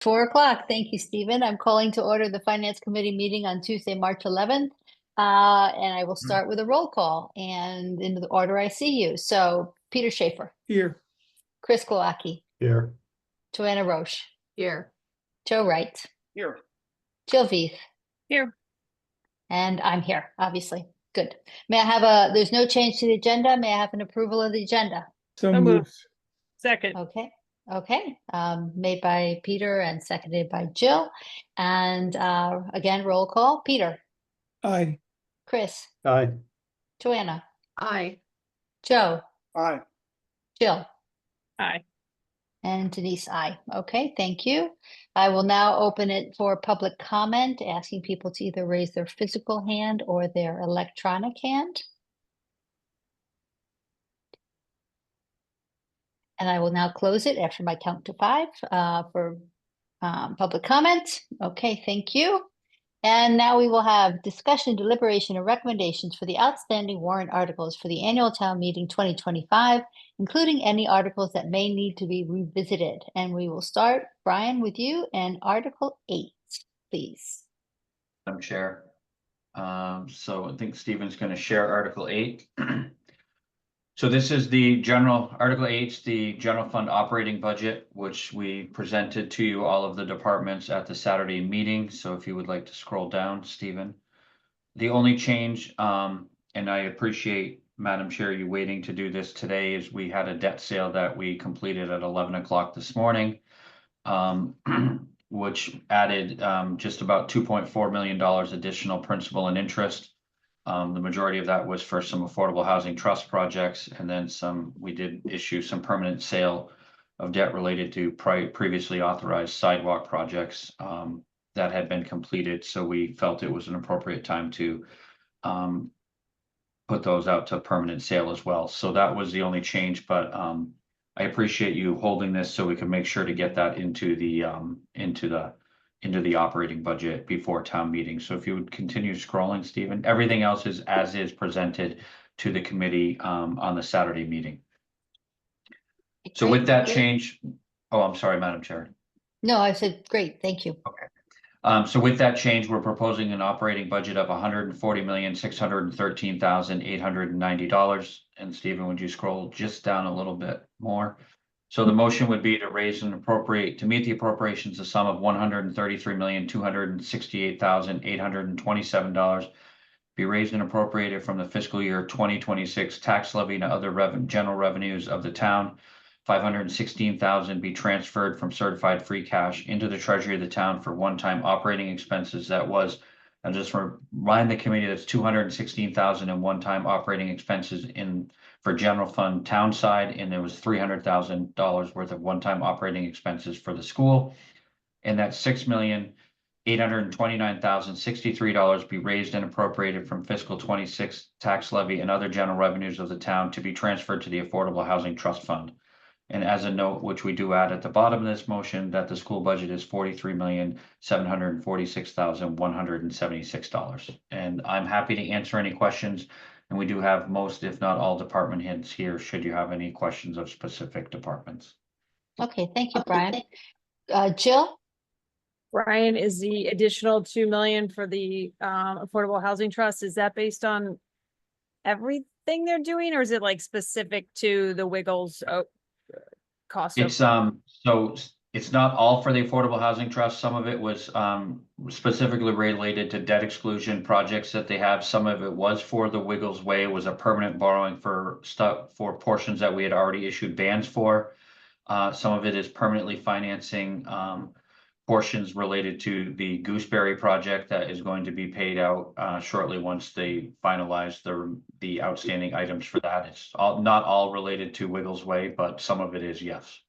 4 o'clock. Thank you, Stephen. I'm calling to order the Finance Committee meeting on Tuesday, March 11th. And I will start with a roll call and in the order I see you. So Peter Schaefer, Here. Chris Glowacki, Here. Joanna Roche, Here. Joe Wright, Here. Jill Veith, Here. and I'm here, obviously. Good. May I have there's no change to the agenda. May I have an approval of the agenda? So So moved. moved. Second. Okay. Okay. Made by Peter and seconded by Jill. And again, roll call. Peter, Aye. Chris, Aye. Joanna, Aye. Joe, Aye. Jill, Aye. and Denise, aye. Okay, thank you. I will now open it for public comment, asking people to either raise their physical hand or their electronic hand. And I will now close it after my count to 5 for public comment. Okay, thank you. And now we will have discussion, deliberation, and recommendations for the outstanding warrant articles for the annual town meeting 2025, including any articles that may need to be revisited. And we will start, Brian, with you and Article 8, please. Madam Chair. So I think Stephen's going to share Article 8. So this is the Article 8, the general fund operating budget, which we presented to you, all of the departments at the Saturday meeting. So if you would like to scroll down, Stephen. The only change, and I appreciate, Madam Chair, you waiting to do this today, is we had a debt sale that we completed at 11 o'clock this morning, which added just about $2.4 million additional principal and interest. The majority of that was for some affordable housing trust projects, and then we did issue some permanent sale of debt related to previously authorized sidewalk projects that had been completed. So we felt it was an appropriate time to put those out to permanent sale as well. So that was the only change, but I appreciate you holding this so we can make sure to get that into the operating budget before town meeting. So if you would continue scrolling, Stephen, everything else is as is presented to the committee on the Saturday meeting. So with that change, I'm sorry, Madam Chair. No, I said, great, thank you. Okay. So with that change, we're proposing an operating budget of $140,613,890. And Stephen, would you scroll just down a little bit more? So the motion would be to raise and appropriate, to meet the appropriations, a sum of $133,268,827 be raised and appropriated from the fiscal year 2026 tax levy and other general revenues of the town. $516,000 be transferred from certified free cash into the treasury of the town for one-time operating expenses. That was, and just remind the committee, that's $216,000 in one-time operating expenses for general fund town side, and there was $300,000 worth of one-time operating expenses for the school. And that $6,829,063 be raised and appropriated from fiscal 26 tax levy and other general revenues of the town to be transferred to the Affordable Housing Trust Fund. And as a note, which we do add at the bottom of this motion, that the school budget is $43,746,176. And I'm happy to answer any questions. And we do have most, if not all, department heads here, should you have any questions of specific departments. Okay, thank you, Brian. Jill? Brian, is the additional 2 million for the Affordable Housing Trust, is that based on everything they're doing, or is it like specific to the Wiggles cost? It's so it's not all for the Affordable Housing Trust. Some of it was specifically related to debt exclusion projects that they have. Some of it was for the Wiggles Way. It was a permanent borrowing for portions that we had already issued bans for. Some of it is permanently financing portions related to the Gooseberry project that is going to be paid out shortly once they finalize the outstanding items for that. It's not all related to Wiggles Way, but some of it is, yes.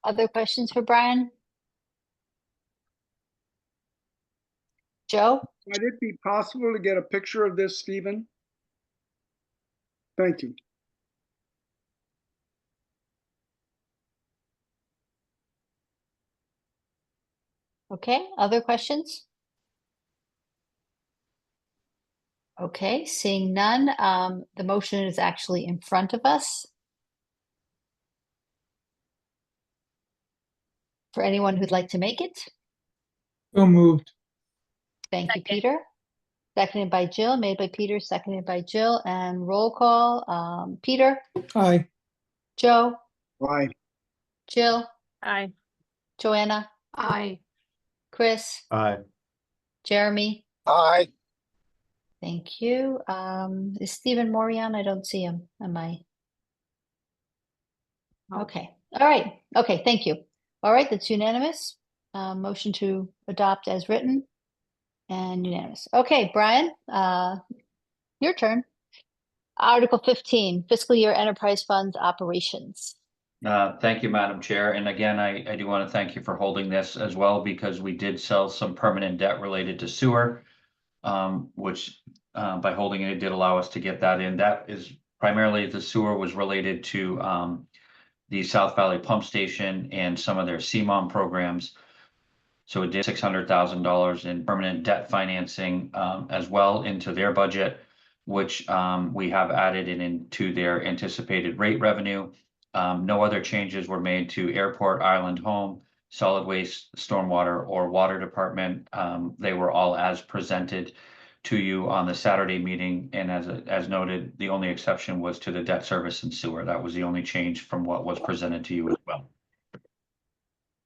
Other questions for Brian? Joe? Might it be possible to get a picture of this, Stephen? Thank you. Okay, other questions? Okay, seeing none, the motion is actually in front of us. for anyone who'd like to make it? So moved. Thank you, Second. Peter. Seconded by Jill, made by Peter, seconded by Jill, and roll call. Peter, Aye. Joe, Aye. Jill, Aye. Joanna, Aye. Chris, Aye. Jeremy. Aye. Thank you. Is Stephen Morion? I don't see him. Am I? No. Okay. All right. Okay. Thank you. All right. That's unanimous. Motion to adopt as written and unanimous. Okay, Brian, your turn. Article 15, fiscal year enterprise funds operations. Thank you, Madam Chair. And again, I do want to thank you for holding this as well, because we did sell some permanent debt related to sewer, which by holding it did allow us to get that in. That is primarily the sewer was related to the South Valley Pump Station and some of their CMOM programs. So it did $600,000 in permanent debt financing as well into their budget, which we have added into their anticipated rate revenue. No other changes were made to airport, island home, solid waste, stormwater, or water department. They were all as presented to you on the Saturday meeting. And as noted, the only exception was to the debt service and sewer. That was the only change from what was presented to you as well.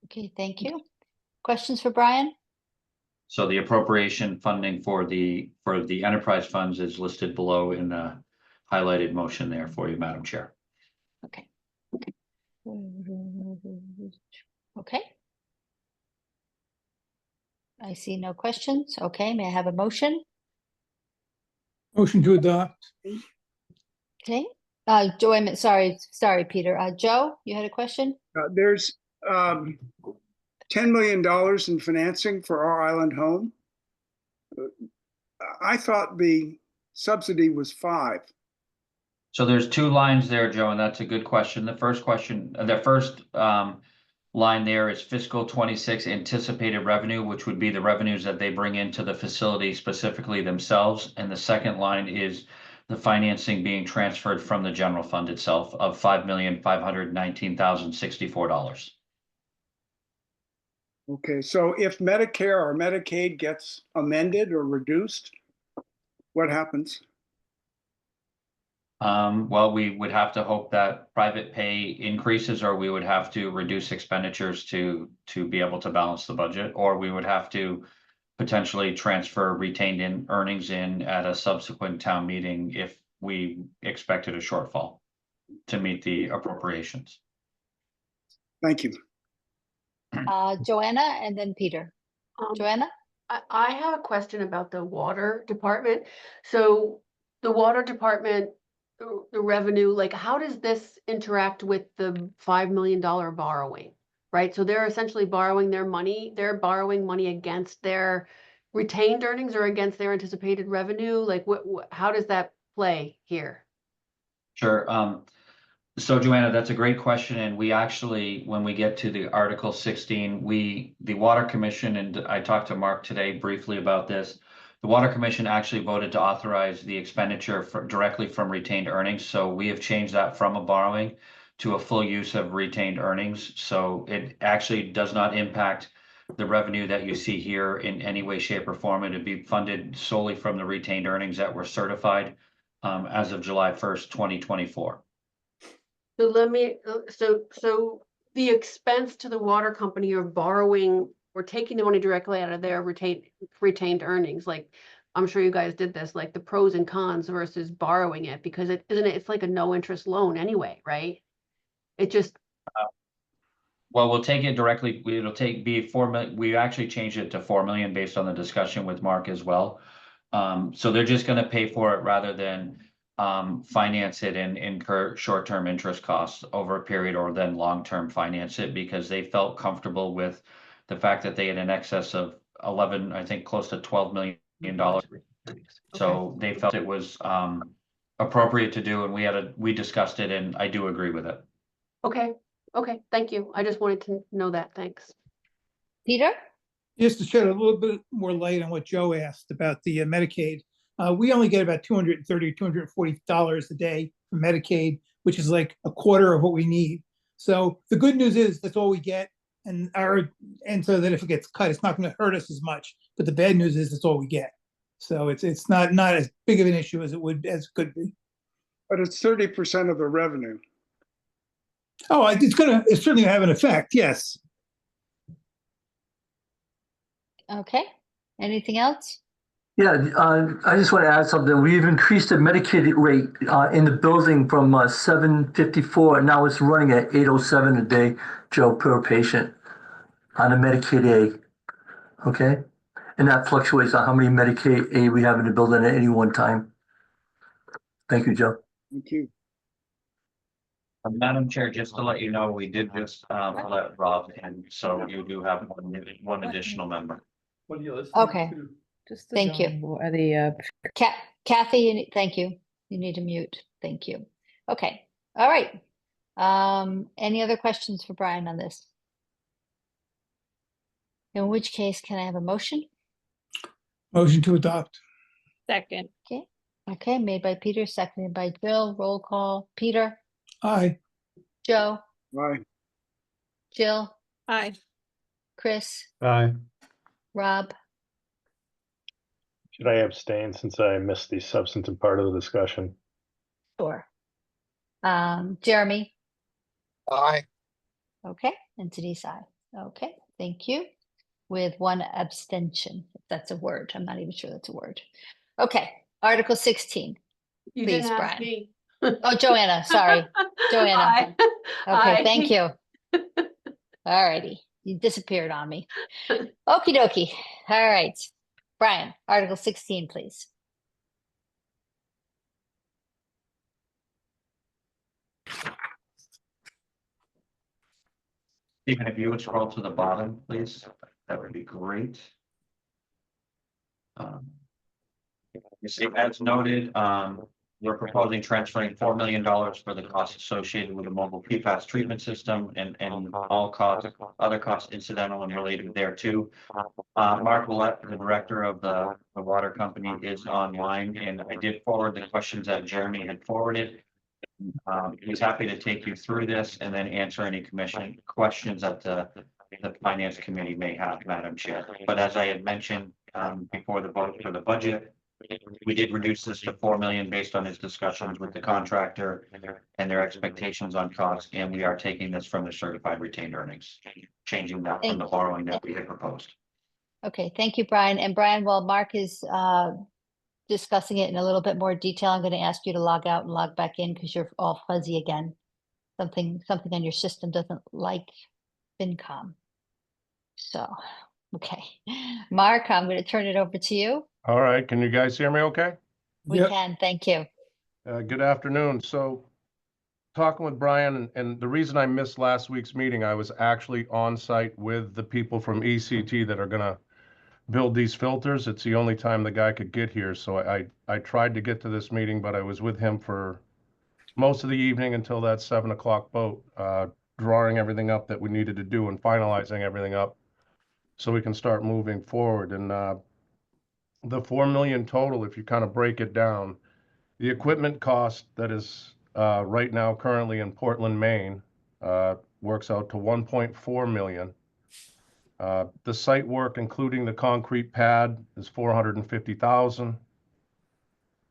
Okay, thank you. Questions for Brian? So the appropriation funding for the enterprise funds is listed below in the highlighted motion there for you, Madam Chair. Okay. Okay. I see no questions. Okay, may I have a motion? Motion to adopt. Okay. Joe, wait a minute. Sorry, Peter. Joe, you had a question? There's $10 million in financing for our island home. I thought the subsidy was 5. So there's two lines there, Joe, and that's a good question. The first line there is fiscal 26 anticipated revenue, which would be the revenues that they bring into the facility specifically themselves. And the second line is the financing being transferred from the general fund itself of $5,519,064. Okay, so if Medicare or Medicaid gets amended or reduced, what happens? Well, we would have to hope that private pay increases, or we would have to reduce expenditures to be able to balance the budget, or we would have to potentially transfer retained earnings in at a subsequent town meeting if we expected a shortfall to meet the appropriations. Thank you. Joanna and then Peter. Joanna? I have a question about the water department. So the water department, the revenue, like how does this interact with the $5 million borrowing, right? So they're essentially borrowing their money. They're borrowing money against their retained earnings or against their anticipated revenue. Like how does that play here? Sure. So Joanna, that's a great question. And we actually, when we get to the Article 16, the Water Commission, and I talked to Mark today briefly about this, the Water Commission actually voted to authorize the expenditure directly from retained earnings. So we have changed that from a borrowing to a full use of retained earnings. So it actually does not impact the revenue that you see here in any way, shape, or form. It would be funded solely from the retained earnings that were certified as of July 1st, 2024. So let me, so the expense to the water company of borrowing or taking the money directly out of their retained earnings, like I'm sure you guys did this, like the pros and cons versus borrowing it, because it's like a no interest loan anyway, right? It just. Well, we'll take it directly. It'll be 4 million. We actually changed it to 4 million based on the discussion with Mark as well. So they're just going to pay for it rather than finance it and incur short-term interest costs over a period, or then long-term finance it, because they felt comfortable with the fact that they had an excess of 11, I think close to $12 million. So they felt it was appropriate to do, and we discussed it, and I do agree with it. Okay, thank you. I just wanted to know that. Thanks. Peter? Just to shed a little bit more light on what Joe asked about the Medicaid. We only get about $230, $240 a day from Medicaid, which is like a quarter of what we need. So the good news is that's all we get. and so that if it gets cut, it's not going to hurt us as much. But the bad news is it's all we get. So it's not as big of an issue as it could be. But it's 30% of the revenue. Oh, it's certainly gonna have an effect. Yes. Okay, anything else? Yeah, I just want to add something. We've increased the Medicaid rate in the building from $7.54. Now it's running at $8.07 a day, Joe, per patient on a Medicaid A. Okay? And that fluctuates on how many Medicaid A we have in the building at any one time. Thank you, Joe. Thank you. Madam Chair, just to let you know, we did just let Rob in, so you do have one additional member. Okay, Just the Thank you. zoning board- the Kathy, thank you. You need to mute. Thank you. Okay, all right. Any other questions for Brian on this? In which case, can I have a motion? Motion to adopt. Second, Okay, made by Peter, seconded by Jill. Roll call. Peter, Aye. Joe, Bye. Jill, aye. Chris, Aye. Rob, Should I abstain since I missed the substantive part of the discussion? sure. Jeremy, Aye. okay, and Denise, aye. Okay, thank you. With one abstention, if that's a word. I'm not even sure that's a word. Okay, Article 16. You Please, didn't ask Brian. me. Oh, Joanna, sorry. Joanna. Aye. Okay, Aye. thank you. All righty, you disappeared on me. Okie dokie. All right. Brian, Article 16, please. Stephen, if you would scroll to the bottom, please, that would be great. You see, as noted, we're proposing transferring $4 million for the costs associated with the mobile PFAS treatment system and all costs, other costs incidental and related thereto. Mark Willett, the director of the water company, is online, and I did forward the questions that Jeremy had forwarded. He's happy to take you through this and then answer any commission questions that the finance committee may have, Madam Chair. But as I had mentioned, before the vote for the budget, we did reduce this to 4 million based on his discussions with the contractor and their expectations on costs, and we are taking this from the certified retained earnings, changing that from the borrowing that we had proposed. Okay, thank you, Brian. And Brian, while Mark is discussing it in a little bit more detail, I'm going to ask you to log out and log back in because you're all fuzzy again. Something on your system doesn't like FinCom. So, okay. Mark, I'm going to turn it over to you. All right, can you guys hear me okay? We Yep. can, thank you. Good afternoon. So talking with Brian, and the reason I missed last week's meeting, I was actually on site with the people from ECT that are gonna build these filters. It's the only time the guy could get here. So I tried to get to this meeting, but I was with him for most of the evening until that 7 o'clock boat, drawing everything up that we needed to do and finalizing everything up so we can start moving forward. And the 4 million total, if you kind of break it down, the equipment cost that is right now currently in Portland, Maine, works out to 1.4 million. The site work, including the concrete pad, is 450,000.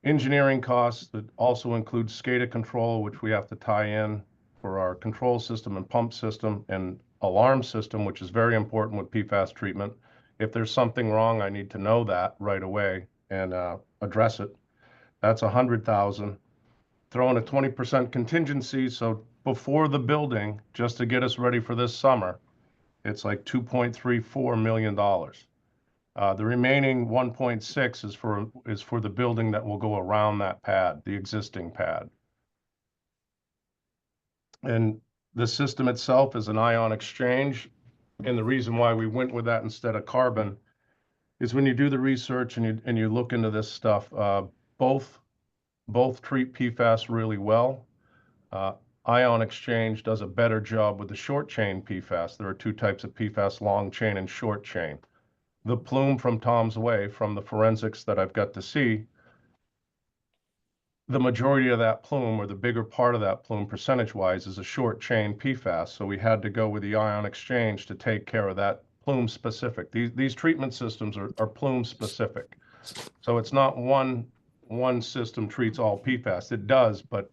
Engineering costs that also include SCADA control, which we have to tie in for our control system and pump system and alarm system, which is very important with PFAS treatment. If there's something wrong, I need to know that right away and address it. That's 100,000. Throw in a 20% contingency, so before the building, just to get us ready for this summer, it's like $2.34 million. The remaining 1.6 is for the building that will go around that pad, the existing pad. And the system itself is an ion exchange. And the reason why we went with that instead of carbon is when you do the research and you look into this stuff, both treat PFAS really well. Ion exchange does a better job with the short chain PFAS. There are two types of PFAS, long chain and short chain. The plume from Tom's Way, from the forensics that I've got to see, the majority of that plume, or the bigger part of that plume percentage-wise, is a short chain PFAS. So we had to go with the ion exchange to take care of that plume specific. These treatment systems are plume specific. So it's not one system treats all PFAS. It does, but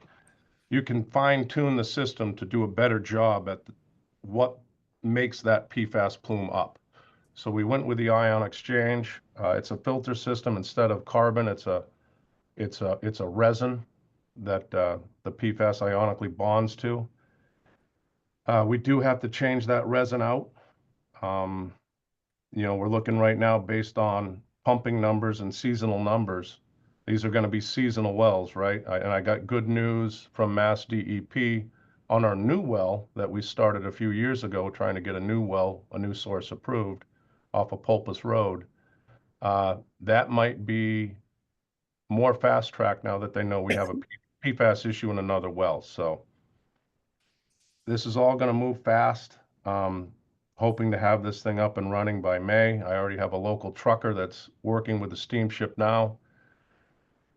you can fine tune the system to do a better job at what makes that PFAS plume up. So we went with the ion exchange. It's a filter system. Instead of carbon, it's a resin that the PFAS ionically bonds to. We do have to change that resin out. We're looking right now based on pumping numbers and seasonal numbers. These are going to be seasonal wells, right? And I got good news from Mass DEP on our new well that we started a few years ago, trying to get a new well, a new source approved off of Pulpus Road. That might be more fast track now that they know we have a PFAS issue in another well. So this is all going to move fast. Hoping to have this thing up and running by May. I already have a local trucker that's working with the steamship now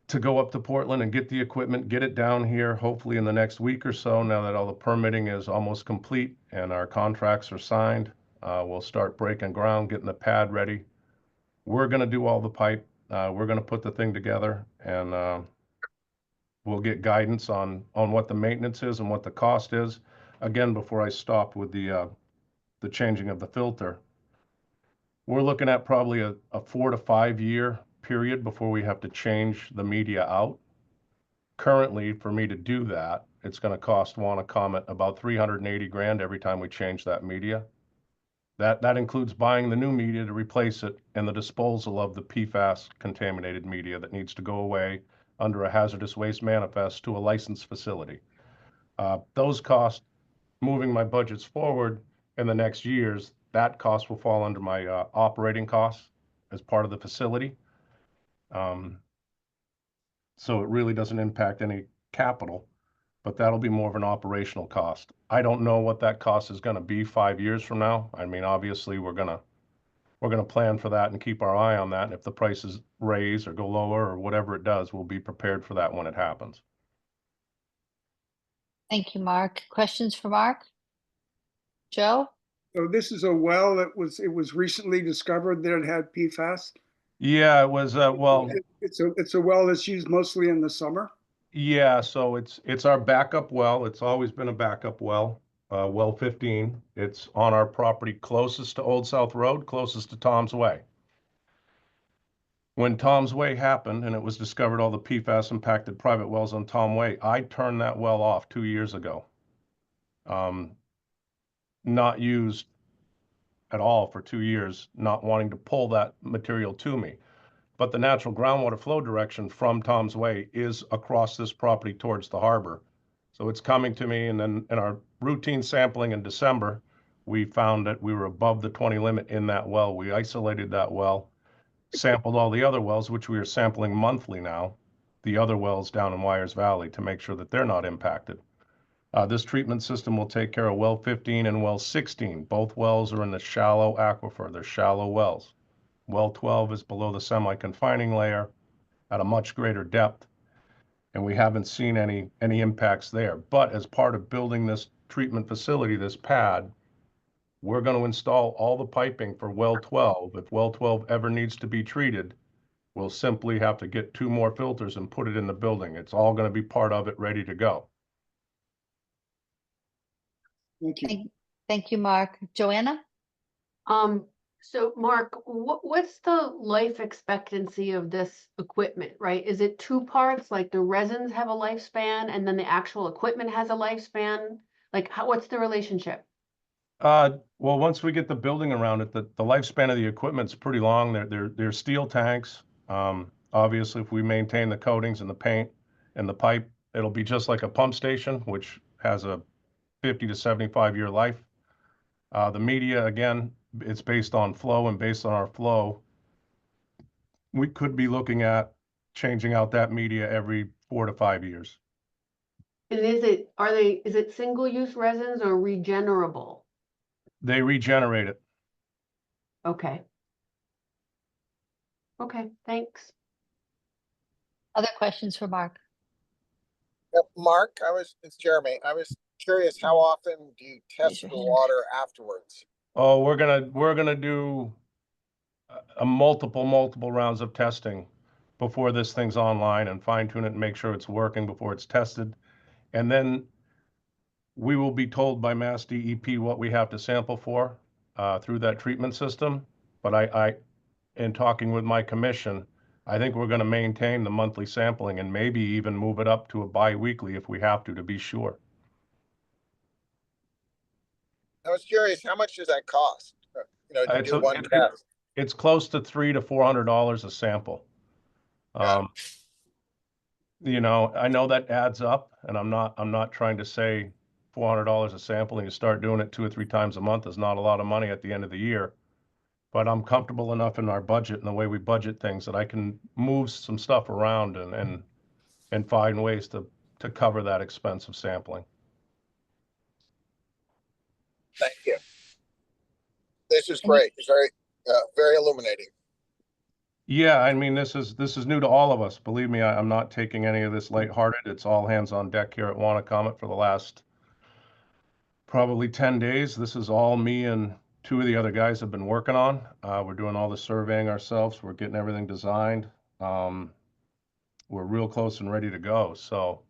to go up to Portland and get the equipment, get it down here, hopefully in the next week or so, now that all the permitting is almost complete and our contracts are signed. We'll start breaking ground, getting the pad ready. We're going to do all the pipe. We're going to put the thing together, and we'll get guidance on what the maintenance is and what the cost is. Again, before I stop with the changing of the filter, we're looking at probably a 4 to 5 year period before we have to change the media out. Currently, for me to do that, it's going to cost Comet about 380 grand every time we change that media. That includes buying the new media to replace it and the disposal of the PFAS contaminated media that needs to go away under a hazardous waste manifest to a licensed facility. Those costs, moving my budgets forward in the next years, that cost will fall under my operating costs as part of the facility. So it really doesn't impact any capital, but that'll be more of an operational cost. I don't know what that cost is going to be 5 years from now. I mean, obviously we're going to plan for that and keep our eye on that. And if the prices raise or go lower or whatever it does, we'll be prepared for that when it happens. Thank you, Mark. Questions for Mark? Joe? So this is a well that was recently discovered that it had PFAS. Yeah, it was, well, It's a well that's used mostly in the summer. yeah, so it's our backup well. It's always been a backup well, well 15. It's on our property closest to Old South Road, closest to Tom's Way. When Tom's Way happened and it was discovered all the PFAS impacted private wells on Tom Way, I turned that well off 2 years ago. Not used at all for 2 years, not wanting to pull that material to me. But the natural groundwater flow direction from Tom's Way is across this property towards the harbor. So it's coming to me, and then in our routine sampling in December, we found that we were above the 20 limit in that well. We isolated that well, sampled all the other wells, which we are sampling monthly now, the other wells down in Wyers Valley, to make sure that they're not impacted. This treatment system will take care of well 15 and well 16. Both wells are in the shallow aquifer. They're shallow wells. Well 12 is below the semi-confining layer at a much greater depth, and we haven't seen any impacts there. But as part of building this treatment facility, this pad, we're going to install all the piping for well 12. If well 12 ever needs to be treated, we'll simply have to get 2 more filters and put it in the building. It's all going to be part of it, ready to go. Thank you. Thank you, Mark. Joanna? So Mark, what's the life expectancy of this equipment, right? Is it 2 parts, like the resins have a lifespan and then the actual equipment has a lifespan? Like what's the relationship? Well, once we get the building around it, the lifespan of the equipment's pretty long. They're steel tanks. Obviously, if we maintain the coatings and the paint and the pipe, it'll be just like a pump station, which has a 50 to 75 year life. The media, again, it's based on flow, and based on our flow, we could be looking at changing out that media every 4 to 5 years. And is it single-use resins or regenerable? They regenerate it. Okay. Okay, thanks. Other questions for Mark? Mark, it's Jeremy. I was curious, how often do you test your the hand. water afterwards? Oh, we're gonna do a multiple rounds of testing before this thing's online and fine tune it and make sure it's working before it's tested. And then we will be told by Mass DEP what we have to sample for through that treatment system. But in talking with my commission, I think we're going to maintain the monthly sampling and maybe even move it up to a bi-weekly if we have to be sure. I was curious, how much does that cost? To It's do a- one it- test? It's close to $300 to $400 a sample. Yeah. I know that adds up, and I'm not trying to say $400 a sample and you start doing it 2 or 3 times a month is not a lot of money at the end of the year. But I'm comfortable enough in our budget and the way we budget things that I can move some stuff around and find ways to cover that expense of sampling. Thank you. This is great. It's very illuminating. Yeah, I mean, this is new to all of us. Believe me, I'm not taking any of this lighthearted. It's all hands on deck here at Wanna for the last probably 10 days. This is all me and 2 of the other guys have been working on. We're doing all the surveying ourselves. We're getting everything designed. We're real close and ready to go. So,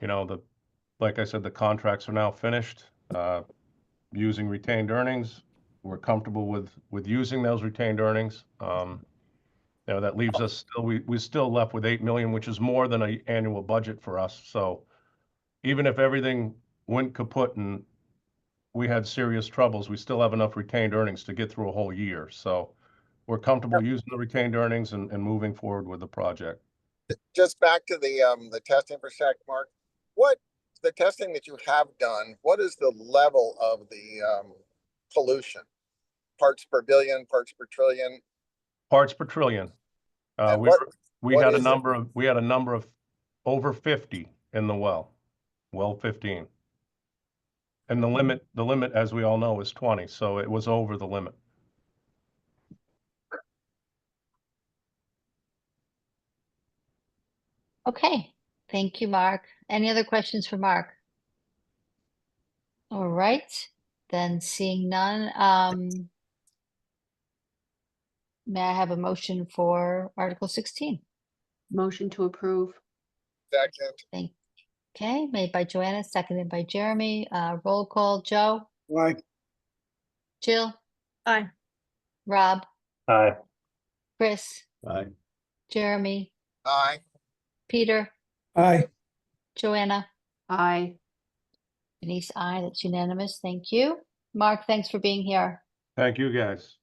like I said, the contracts are now finished. Using retained earnings, we're comfortable with using those retained earnings. That leaves us we still left with 8 million, which is more than an annual budget for us. So even if everything went kaput and we had serious troubles, we still have enough retained earnings to get through a whole year. So we're comfortable using the retained earnings and moving forward with the project. Just back to the testing for a sec, Mark. The testing that you have done, what is the level of the pollution? Parts per billion, parts per trillion? Parts per trillion. And We what had a is it? number of over 50 in the well 15. And the limit, as we all know, is 20. So it was over the limit. Okay, thank you, Mark. Any other questions for Mark? All right, then seeing none, may I have a motion for Article 16? Motion to approve. Second. Okay, made by Joanna, seconded by Jeremy. Roll call, Joe, Aye. Jill, Aye. Rob, Aye. Chris, Aye. Jeremy, Aye. Peter, Aye. Joanna, Aye. Denise, aye, that's unanimous. Thank you. Mark, thanks for being here. Thank you, guys.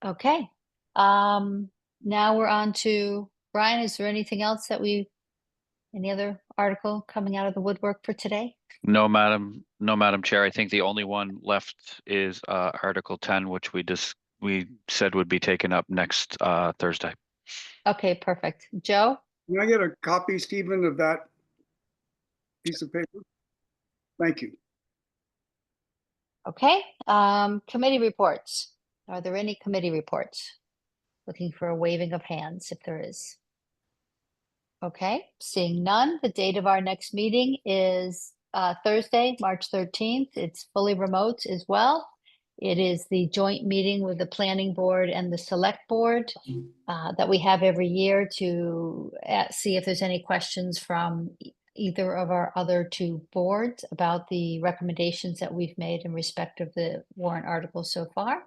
Okay, now we're on to, Brian, is there anything else any other article coming out of the woodwork for today? No, Madam Chair. I think the only one left is Article 10, which we said would be taken up next Thursday. Okay, perfect. Joe? Can I get a copy, Stephen, of that piece of paper? Thank you. Okay, committee reports. Are there any committee reports? Looking for a waving of hands if there is. Okay, seeing none, the date of our next meeting is Thursday, March 13th. It's fully remote as well. It is the joint meeting with the planning board and the select board that we have every year to see if there's any questions from either of our other 2 boards about the recommendations that we've made in respect of the warrant articles so far.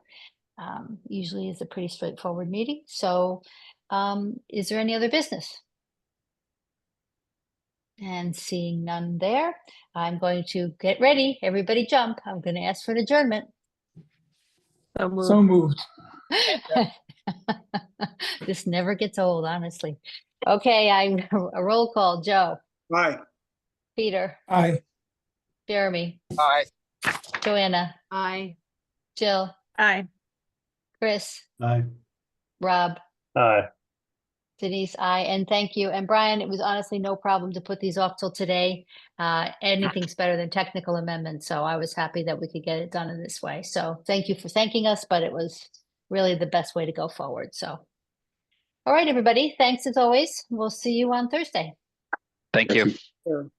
Usually is a pretty straightforward meeting. So is there any other business? And seeing none there, I'm going to get ready. Everybody jump. I'm going to ask for an adjournment. So moved. This never gets old, honestly. Okay, a roll call. Joe, Aye. Peter, Aye. Jeremy, Aye. Joanna, Aye. Jill, Aye. Chris, Aye. Rob, Aye. Denise, aye, and thank you. And Brian, it was honestly no problem to put these off till today. Anything's better than technical amendments, so I was happy that we could get it done in this way. So thank you for thanking us, but it was really the best way to go forward. So, all right, everybody, thanks as always. We'll see you on Thursday. Thank you. Sure.